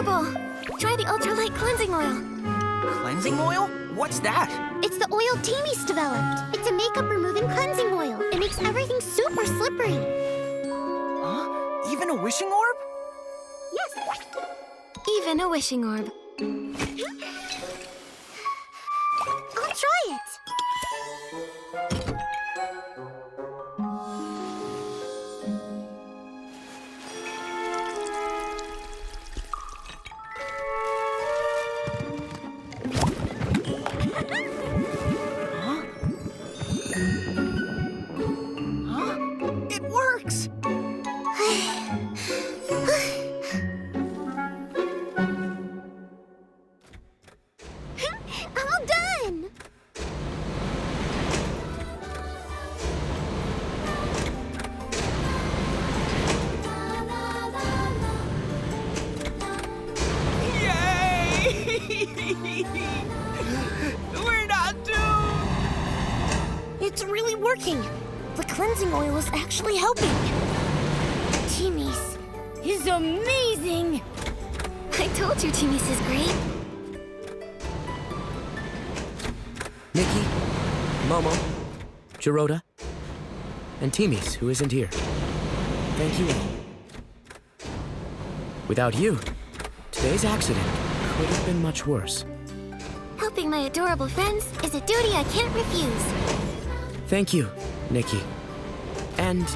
Affable! Try the ultralight cleansing oil. Cleansing oil? What's that? It's the oil Timmy's developed. It's a makeup-removing cleansing oil. It makes everything super slippery. Huh? Even a wishing orb? Yes. Even a wishing orb. I'll try it. It works! All done. Yay! We're not doomed! It's really working. The cleansing oil is actually helping. Timmy's is amazing. I told you Timmy's is great. Nikki, Momo, Jirota, and Timmy's, who isn't here. Thank you all. Without you, today's accident could have been much worse. Helping my adorable friends is a duty I can't refuse. Thank you, Nikki. And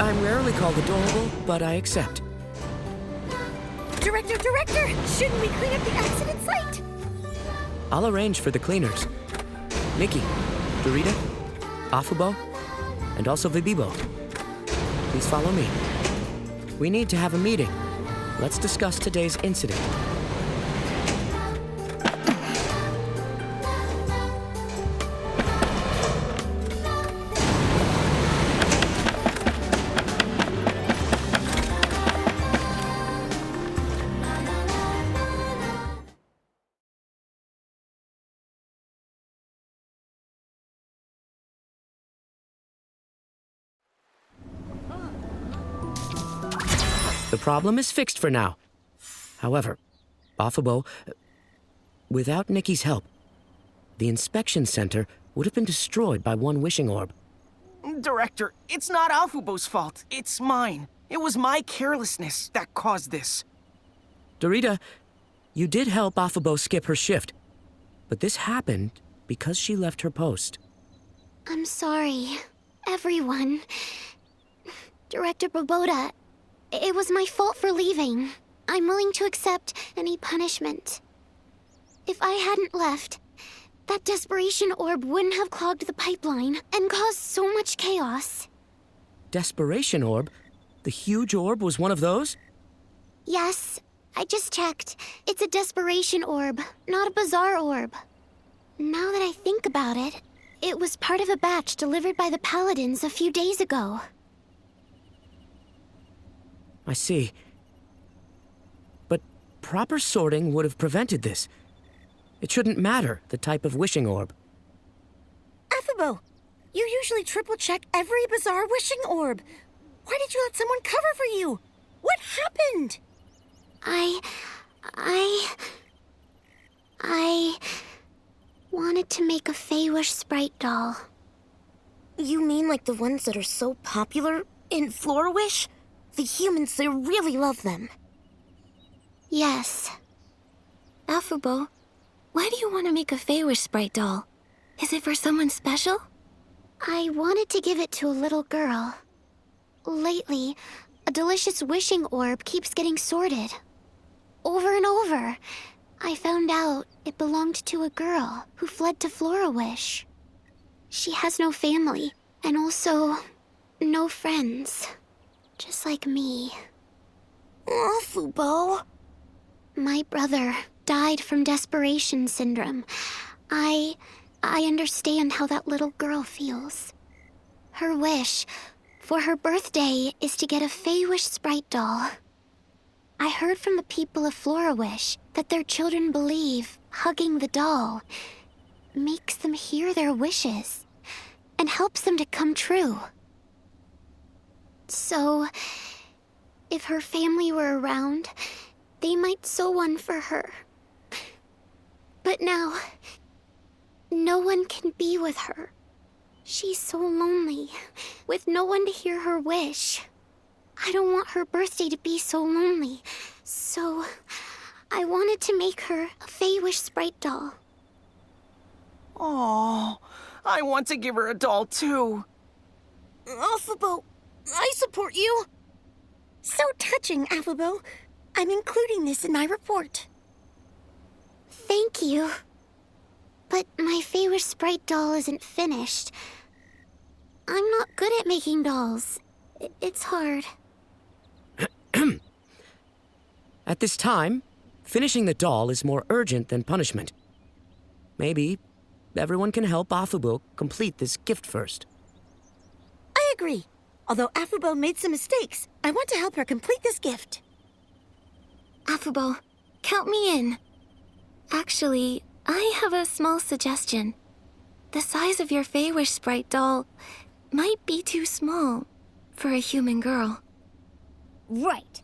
I'm rarely called adorable, but I accept. Director, shouldn't we clean up the accident site? I'll arrange for the cleaners. Nikki, Dorita, Afubo, and also Vibibo. Please follow me. We need to have a meeting. Let's discuss today's incident. The problem is fixed for now. However, Afubo, without Nikki's help, the inspection center would have been destroyed by one wishing orb. Director, it's not Afubo's fault. It's mine. It was my carelessness that caused this. Dorita, you did help Afubo skip her shift, but this happened because she left her post. I'm sorry, everyone. Director Boboda, it was my fault for leaving. I'm willing to accept any punishment. If I hadn't left, that desperation orb wouldn't have clogged the pipeline and caused so much chaos. Desperation orb? The huge orb was one of those? Yes, I just checked. It's a desperation orb, not a bizarre orb. Now that I think about it, it was part of a batch delivered by the Paladins a few days ago. I see. But proper sorting would have prevented this. It shouldn't matter the type of wishing orb. Affable, you usually triple-check every bizarre wishing orb. Why did you let someone cover for you? What happened? I wanted to make a Fey-Wish sprite doll. You mean like the ones that are so popular in Flora-Wish? The humans, they really love them. Yes. Affable, why do you want to make a Fey-Wish sprite doll? Is it for someone special? I wanted to give it to a little girl. Lately, a delicious wishing orb keeps getting sorted. Over and over. I found out it belonged to a girl who fled to Flora-Wish. She has no family, and also no friends. Just like me. Affable. My brother died from desperation syndrome. I understand how that little girl feels. Her wish for her birthday is to get a Fey-Wish sprite doll. I heard from the people of Flora-Wish that their children believe hugging the doll makes them hear their wishes and helps them to come true. So, if her family were around, they might sew one for her. But now, no one can be with her. She's so lonely, with no one to hear her wish. I don't want her birthday to be so lonely, so I wanted to make her a Fey-Wish sprite doll. Oh, I want to give her a doll too. Affable, I support you. So touching, Affable. I'm including this in my report. Thank you. But my Fey-Wish sprite doll isn't finished. I'm not good at making dolls. It's hard. At this time, finishing the doll is more urgent than punishment. Maybe everyone can help Afubo complete this gift first. I agree. Although Affable made some mistakes, I want to help her complete this gift. Affable, count me in. Actually, I have a small suggestion. The size of your Fey-Wish sprite doll might be too small for a human girl. Right.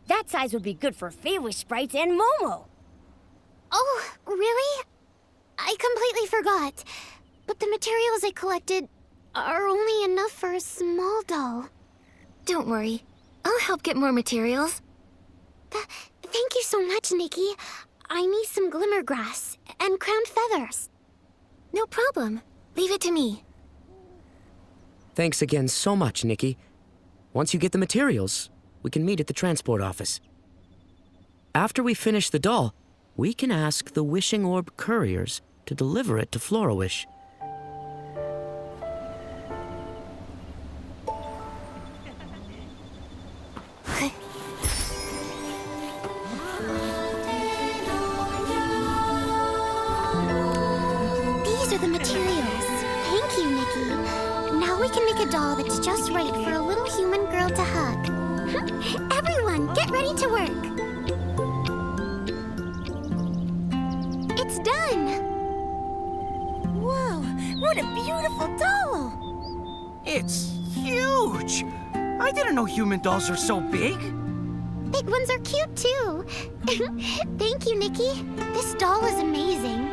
That size would be good for Fey-Wish sprites and Momo. Oh, really? I completely forgot. But the materials I collected are only enough for a small doll. Don't worry. I'll help get more materials. Thank you so much, Nikki. I need some glimmer grass and crowned feathers. No problem. Leave it to me. Thanks again so much, Nikki. Once you get the materials, we can meet at the transport office. After we finish the doll, we can ask the Wishing Orb couriers to deliver it to Florawish. These are the materials. Thank you, Nikki. Now we can make a doll that's just right for a little human girl to hug. Everyone, get ready to work. It's done. Whoa, what a beautiful doll! It's huge! I didn't know human dolls are so big. Big ones are cute too. Thank you, Nikki. This doll is amazing.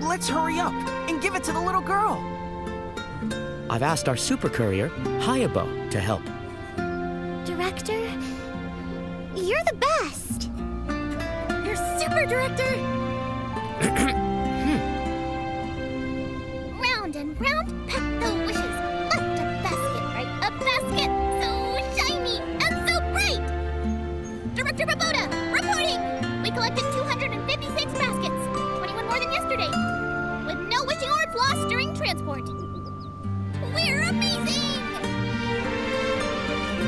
Let's hurry up and give it to the little girl. I've asked our super courier, Hayabo, to help. Director, you're the best. You're super, Director! Round and round, pack the wishes. Left a basket, right a basket. So shiny and so bright. Director Roboda, reporting. We collected 256 baskets, 21 more than yesterday, with no wishing orbs lost during transport. We're amazing!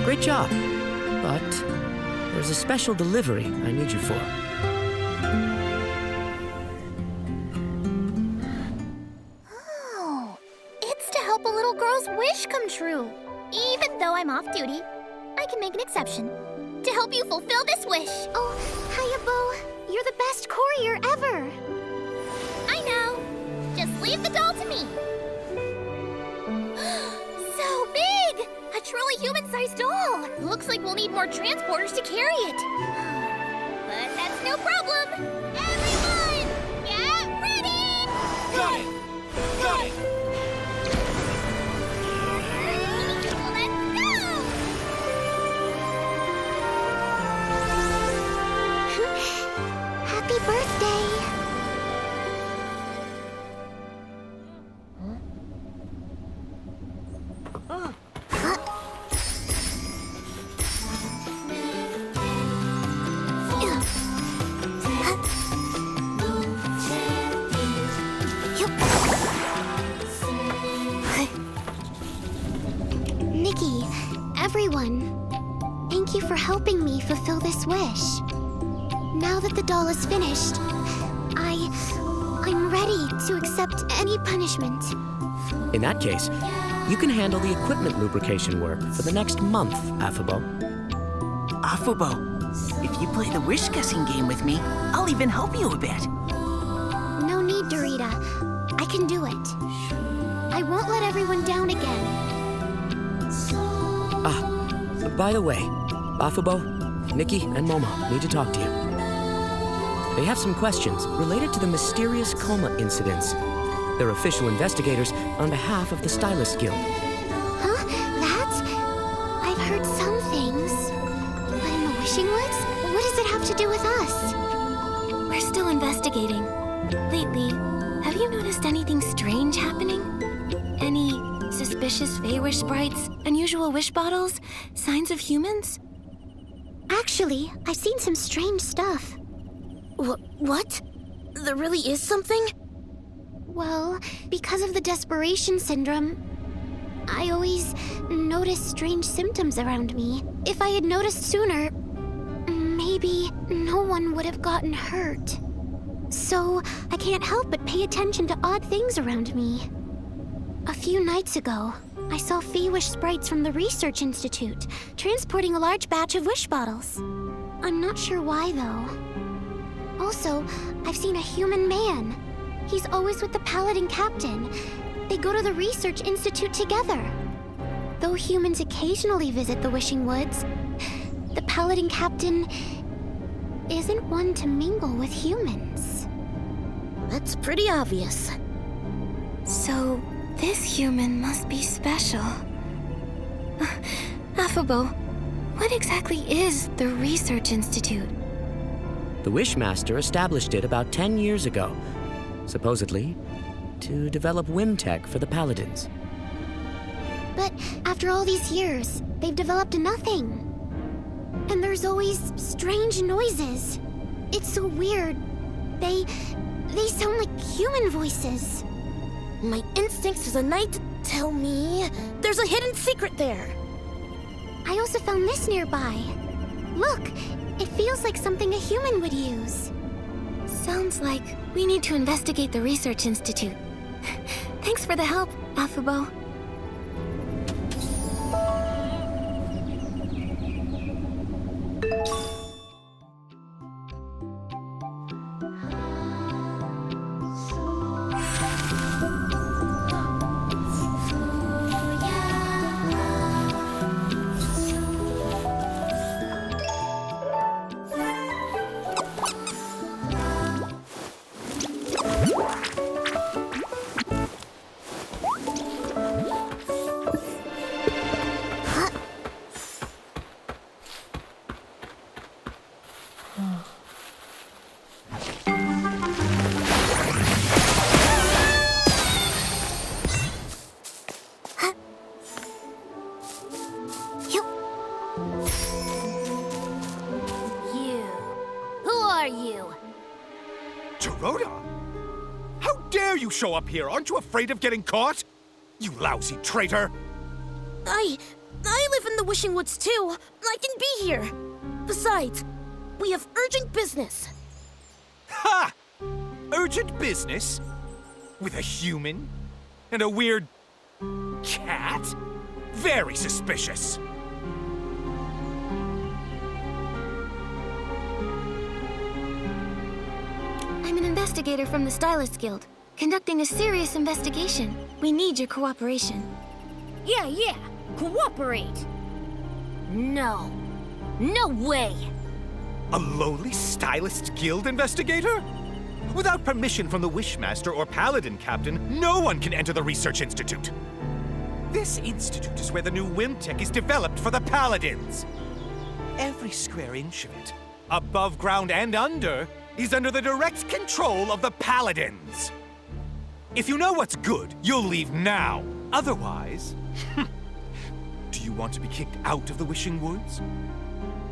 Great job. But there's a special delivery I need you for. Oh, it's to help a little girl's wish come true. Even though I'm off duty, I can make an exception to help you fulfill this wish. Oh, Hayabo, you're the best courier ever. I know. Just leave the doll to me. So big! A truly human-sized doll. Looks like we'll need more transporters to carry it. But that's no problem. Everyone, get ready! Got it! Got it! Let's go! Happy birthday! Nikki, everyone, thank you for helping me fulfill this wish. Now that the doll is finished, I'm ready to accept any punishment. In that case, you can handle the equipment lubrication work for the next month, Afubo. Afubo, if you play the wish guessing game with me, I'll even help you a bit. No need, Dorita. I can do it. I won't let everyone down again. By the way, Afubo, Nikki and Momo need to talk to you. They have some questions related to the mysterious coma incidents. They're official investigators on behalf of the Stylist Guild. Huh? That? I've heard some things. But in the Wishing Woods? What does it have to do with us? We're still investigating. Lately, have you noticed anything strange happening? Any suspicious Feywish sprites, unusual wish bottles, signs of humans? Actually, I've seen some strange stuff. What? There really is something? Well, because of the desperation syndrome, I always notice strange symptoms around me. If I had noticed sooner, maybe no one would have gotten hurt. So I can't help but pay attention to odd things around me. A few nights ago, I saw Feywish sprites from the Research Institute transporting a large batch of wish bottles. I'm not sure why, though. Also, I've seen a human man. He's always with the Paladin Captain. They go to the Research Institute together. Though humans occasionally visit the Wishing Woods, the Paladin Captain isn't one to mingle with humans. That's pretty obvious. So, this human must be special. Affable, what exactly is the Research Institute? The Wishmaster established it about 10 years ago, supposedly to develop whim tech for the Paladins. But after all these years, they've developed nothing. And there's always strange noises. It's so weird. They sound like human voices. My instincts as a knight tell me there's a hidden secret there. I also found this nearby. Look, it feels like something a human would use. Sounds like we need to investigate the Research Institute. Thanks for the help, Affable. Show up here. Aren't you afraid of getting caught? You lousy traitor! I live in the Wishing Woods too. I can be here. Besides, we have urgent business. Ha! Urgent business? With a human? And a weird cat? Very suspicious. I'm an investigator from the Stylist Guild, conducting a serious investigation. We need your cooperation. Yeah. Cooperate. No. No way. A lowly Stylist Guild investigator? Without permission from the Wishmaster or Paladin Captain, no one can enter the Research Institute. This institute is where the new whim tech is developed for the Paladins. Every square inch of it, above ground and under, is under the direct control of the Paladins. If you know what's good, you'll leave now. Otherwise, do you want to be kicked out of the Wishing Woods?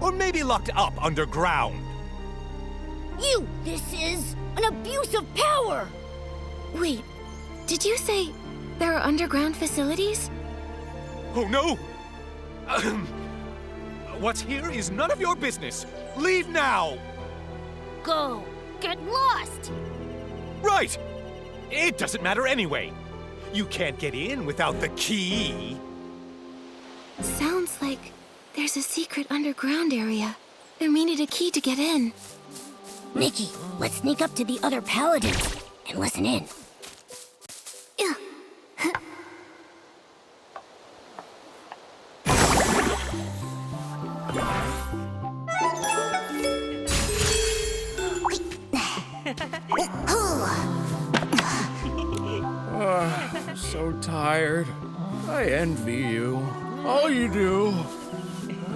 Or maybe locked up underground? This is an abuse of power! Wait, did you say there are underground facilities? Oh no! What's here is none of your business. Leave now! Go! Get lost! Right! It doesn't matter anyway. You can't get in without the key. Sounds like there's a secret underground area, and we need a key to get in. Nikki, let's sneak up to the other paladins and listen in. so tired. I envy you. All you do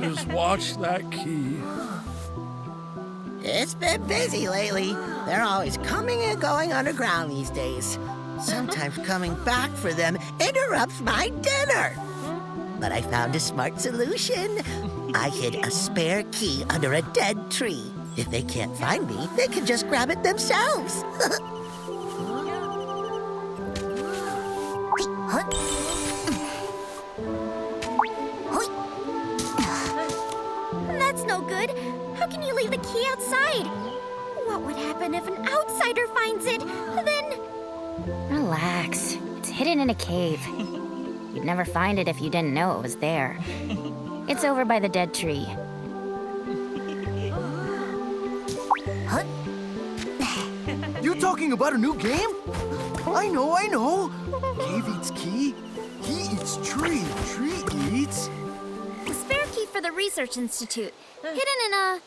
is watch that key. It's been busy lately. They're always coming and going underground these days. Sometimes coming back for them interrupts my dinner. But I found a smart solution. I hid a spare key under a dead tree. If they can't find me, they can just grab it themselves. That's no good. How can you leave the key outside? What would happen if an outsider finds it? Then... Relax. It's hidden in a cave. You'd never find it if you didn't know it was there. It's over by the dead tree. You talking about a new game? I know. Cave eats key. Key eats tree. Tree eats... The spare key for the Research Institute. Hidden in a...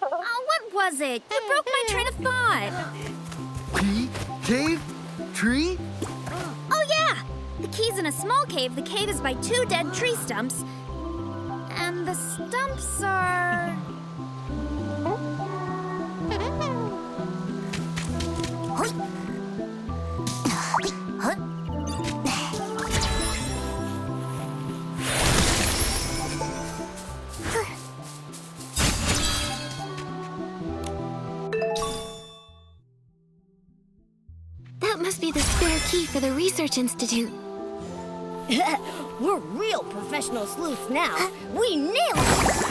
Oh, what was it? You broke my train of thought. Key? Cave? Tree? Oh, yeah! The key's in a small cave. The cave is by 2 dead tree stumps. And the stumps are... That must be the spare key for the Research Institute. We're real professional sleuths now. We nailed it!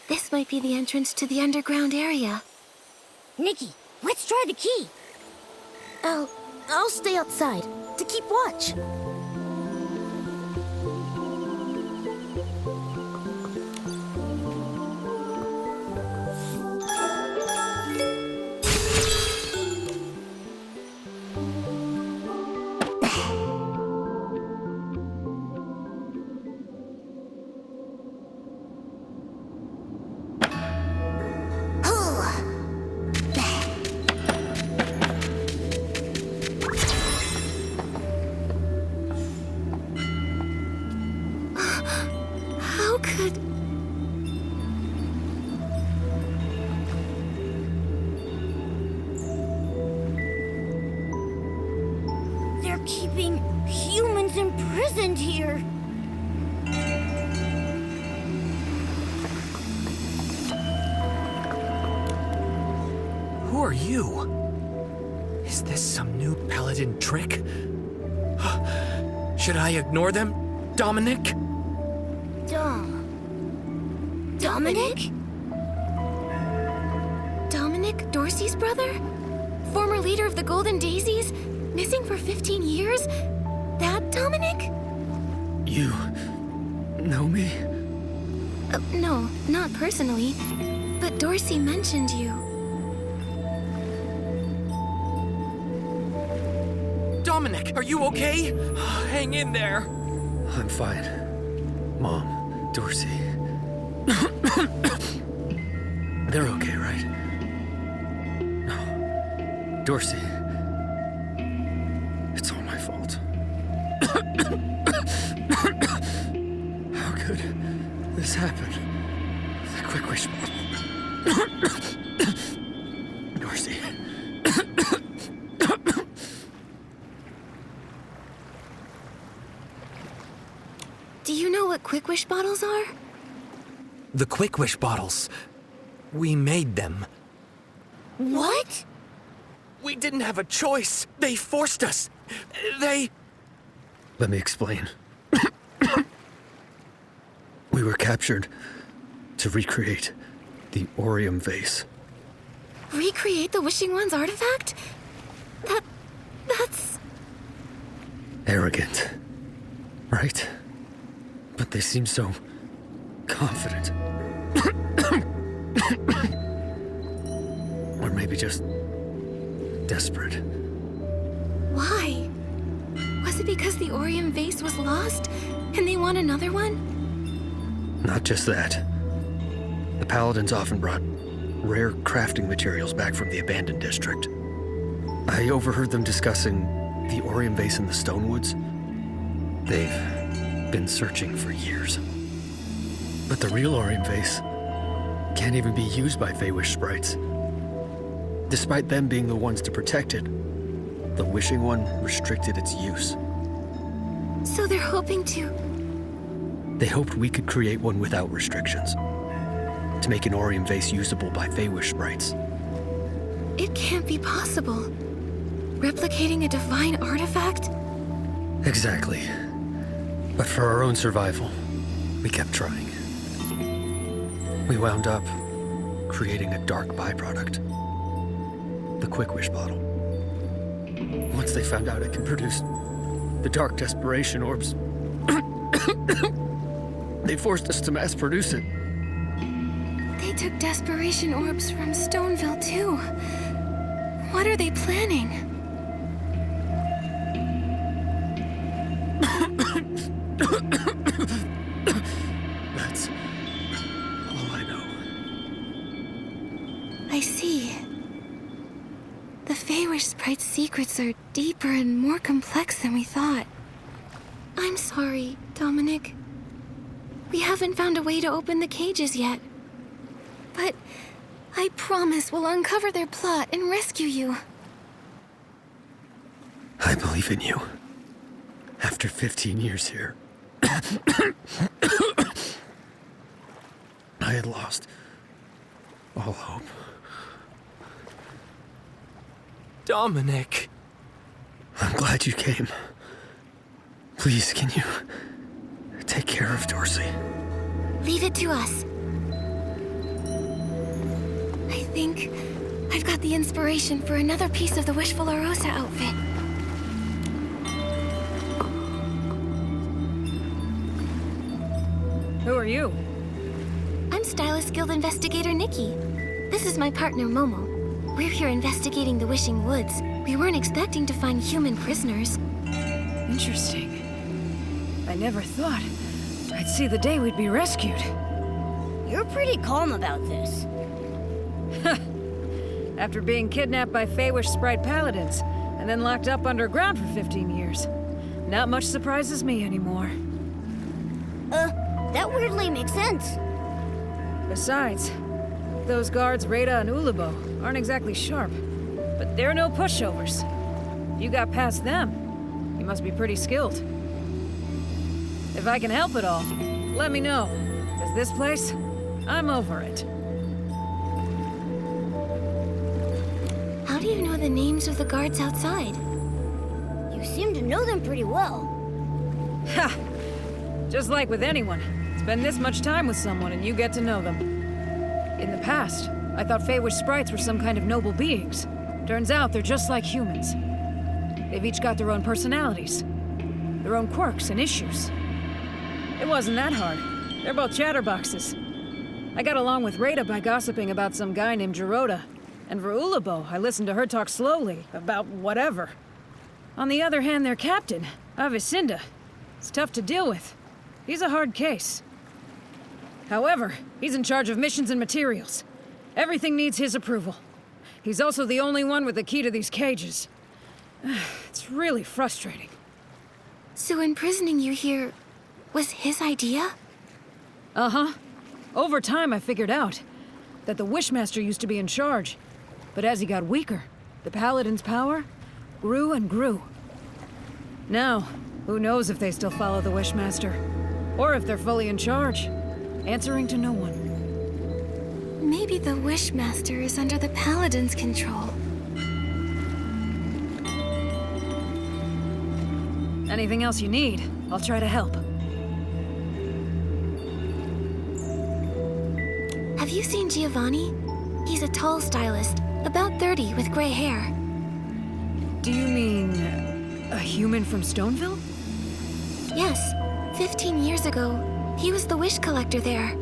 This might be the entrance to the underground area. Nikki, let's try the key. I'll stay outside to keep watch. could... They're keeping humans imprisoned here. Who are you? Is this some new paladin trick? Should I ignore them, Dominic? Dominic? Dominic, Dorsey's brother? Former leader of the Golden Daisies? Missing for 15 years? That Dominic? You know me? No, not personally. But Dorsey mentioned you. Dominic, are you okay? Hang in there. I'm fine. Mom, Dorsey. They're okay, right? No. Dorsey. It's all my fault. How could this happen? The quick wish bottle. Dorsey. Do you know what Quick Wish bottles are? The Quick Wish bottles. We made them. What? We didn't have a choice. They forced us. They... Let me explain. We were captured to recreate the Orium vase. Recreate the Wishing One's artifact? That's... Arrogant, right? But they seem so confident. Or maybe just desperate. Why? Was it because the Orium vase was lost and they want another one? Not just that. The Paladins often brought rare crafting materials back from the abandoned district. I overheard them discussing the Orium vase in the Stonewoods. They've been searching for years. But the real Orium vase can't even be used by Feywish sprites. Despite them being the ones to protect it, the Wishing One restricted its use. So they're hoping to... They hoped we could create one without restrictions, to make an Orium vase usable by Feywish sprites. It can't be possible. Replicating a divine artifact? Exactly. But for our own survival, we kept trying. We wound up creating a dark byproduct. The Quick Wish bottle. Once they found out it can produce the dark desperation orbs, they forced us to mass produce it. They took desperation orbs from Stoneville, too. What are they planning? That's all I know. I see. The Feywish sprite's secrets are deeper and more complex than we thought. I'm sorry, Dominic. We haven't found a way to open the cages yet. But I promise we'll uncover their plot and rescue you. I believe in you. After 15 years here, I had lost all hope. Dominic. I'm glad you came. Please, can you take care of Dorsey? Leave it to us. I think I've got the inspiration for another piece of the Wishful Arosa outfit. Who are you? I'm Stylist Guild Investigator Nikki. This is my partner Momo. We're here investigating the Wishing Woods. We weren't expecting to find human prisoners. Interesting. I never thought I'd see the day we'd be rescued. You're pretty calm about this. After being kidnapped by Feywish Sprite Paladins, and then locked up underground for 15 years. Not much surprises me anymore. That weirdly makes sense. Besides, those guards Rada and Ulubo aren't exactly sharp. But they're no pushovers. If you got past them, you must be pretty skilled. If I can help at all, let me know. 'Cause this place, I'm over it. How do you know the names of the guards outside? You seem to know them pretty well. Ha! Just like with anyone, spend this much time with someone and you get to know them. In the past, I thought Feywish sprites were some kind of noble beings. Turns out they're just like humans. They've each got their own personalities, their own quirks and issues. It wasn't that hard. They're both chatterboxes. I got along with Rada by gossiping about some guy named Geroda. And for Ulubo, I listened to her talk slowly about whatever. On the other hand, their captain, Avicinda, is tough to deal with. He's a hard case. However, he's in charge of missions and materials. Everything needs his approval. He's also the only one with the key to these cages. It's really frustrating. So imprisoning you here was his idea? Uh-huh. Over time, I figured out that the Wishmaster used to be in charge. But as he got weaker, the Paladin's power grew and grew. Now, who knows if they still follow the Wishmaster? Or if they're fully in charge, answering to no one. Maybe the Wishmaster is under the Paladin's control. Anything else you need, I'll try to help. Have you seen Giovanni? He's a tall stylist, about 30 with gray hair. Do you mean a human from Stoneville? Yes, 15 years ago, he was the wish collector there.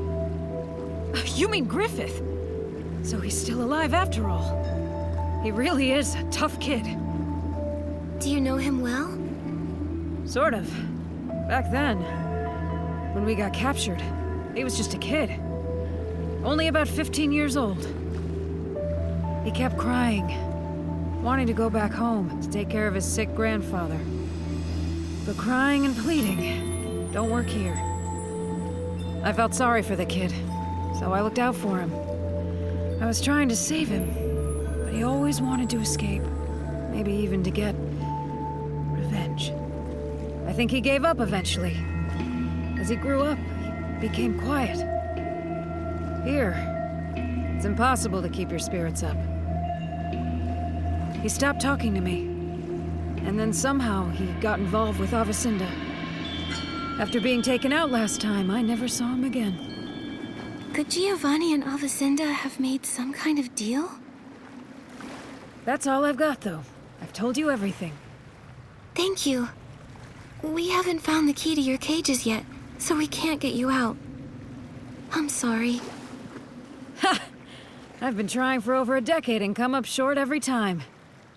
You mean Griffith? So he's still alive after all. He really is a tough kid. Do you know him well? Sort of. Back then, when we got captured, he was just a kid. Only about 15 years old. He kept crying, wanting to go back home to take care of his sick grandfather. But crying and pleading don't work here. I felt sorry for the kid, so I looked out for him. I was trying to save him, but he always wanted to escape. Maybe even to get revenge. I think he gave up eventually. As he grew up, he became quiet. Here, it's impossible to keep your spirits up. He stopped talking to me, and then somehow he got involved with Avicinda. After being taken out last time, I never saw him again. Could Giovanni and Avicinda have made some kind of deal? That's all I've got, though. I've told you everything. Thank you. We haven't found the key to your cages yet, so we can't get you out. I'm sorry. Ha! I've been trying for over a decade and come up short every time.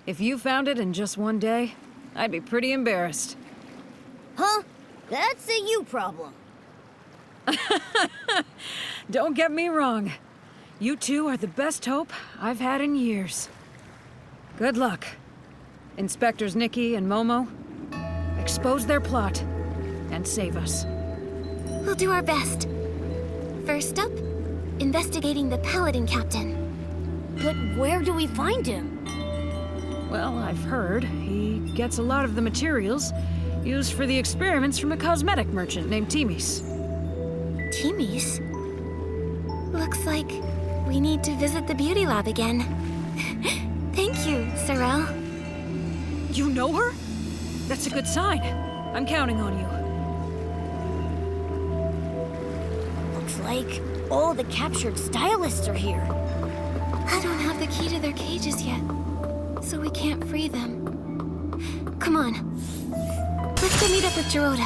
If you found it in just one day, I'd be pretty embarrassed. Huh? That's a you problem. Don't get me wrong. You two are the best hope I've had in years. Good luck. Inspectors Nikki and Momo, expose their plot and save us. We'll do our best. First up, investigating the Paladin Captain. But where do we find him? Well, I've heard he gets a lot of the materials used for the experiments from a cosmetic merchant named Timis. Timis? Looks like we need to visit the beauty lab again. Thank you, Sorrel. You know her? That's a good sign. I'm counting on you. Looks like all the captured stylists are here. I don't have the key to their cages yet, so we can't free them. Come on. Let's go meet up with Geroda.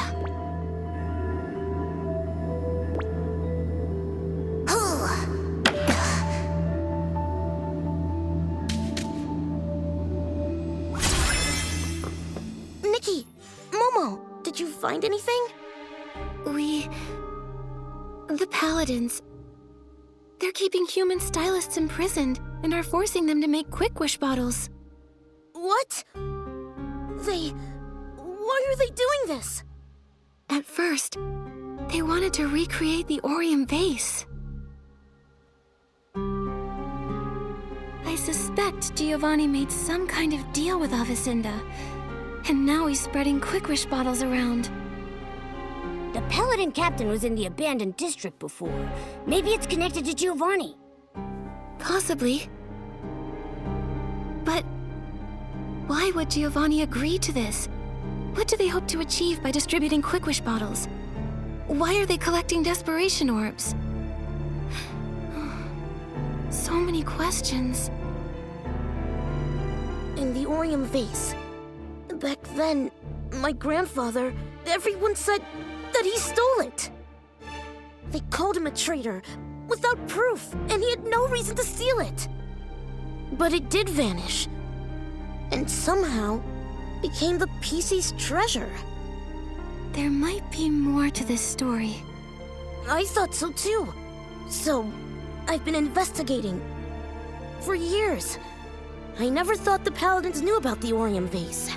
Nikki! Momo! Did you find anything? The Paladins. They're keeping human stylists imprisoned and are forcing them to make quick wish bottles. What? Why are they doing this? At first, They wanted to recreate the Orium vase. I suspect Giovanni made some kind of deal with Avicenda, and now he's spreading Quick Wish bottles around. The Paladin Captain was in the abandoned district before. Maybe it's connected to Giovanni. Possibly. But why would Giovanni agree to this? What do they hope to achieve by distributing Quick Wish bottles? Why are they collecting desperation orbs? So many questions. In the Orium vase. Back then, my grandfather, everyone said that he stole it. They called him a traitor, without proof, and he had no reason to steal it. But it did vanish, and somehow became the PC's treasure. There might be more to this story. I thought so too. So, I've been investigating. For years. I never thought the Paladins knew about the Orium vase.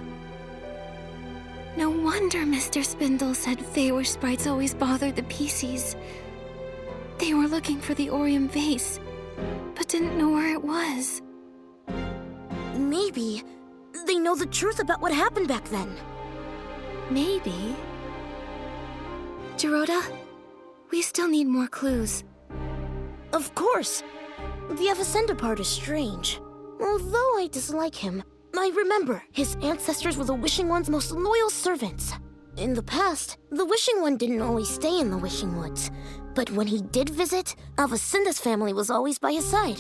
No wonder Mr. Spindle said Feywish sprites always bothered the PCs. They were looking for the Orium vase, but didn't know where it was. Maybe they know the truth about what happened back then. Maybe. Gerota, we still need more clues. Of course. The Avicenda part is strange. Although I dislike him, I remember his ancestors were the Wishing One's most loyal servants. In the past, the Wishing One didn't always stay in the Wishing Woods, but when he did visit, Avicenda's family was always by his side.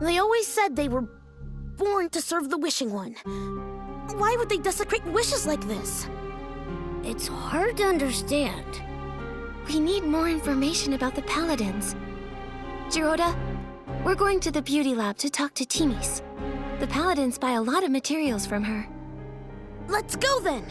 They always said they were born to serve the Wishing One. Why would they desecrate wishes like this? It's hard to understand. We need more information about the Paladins. Gerota, we're going to the beauty lab to talk to Timis. The Paladins buy a lot of materials from her. Let's go then!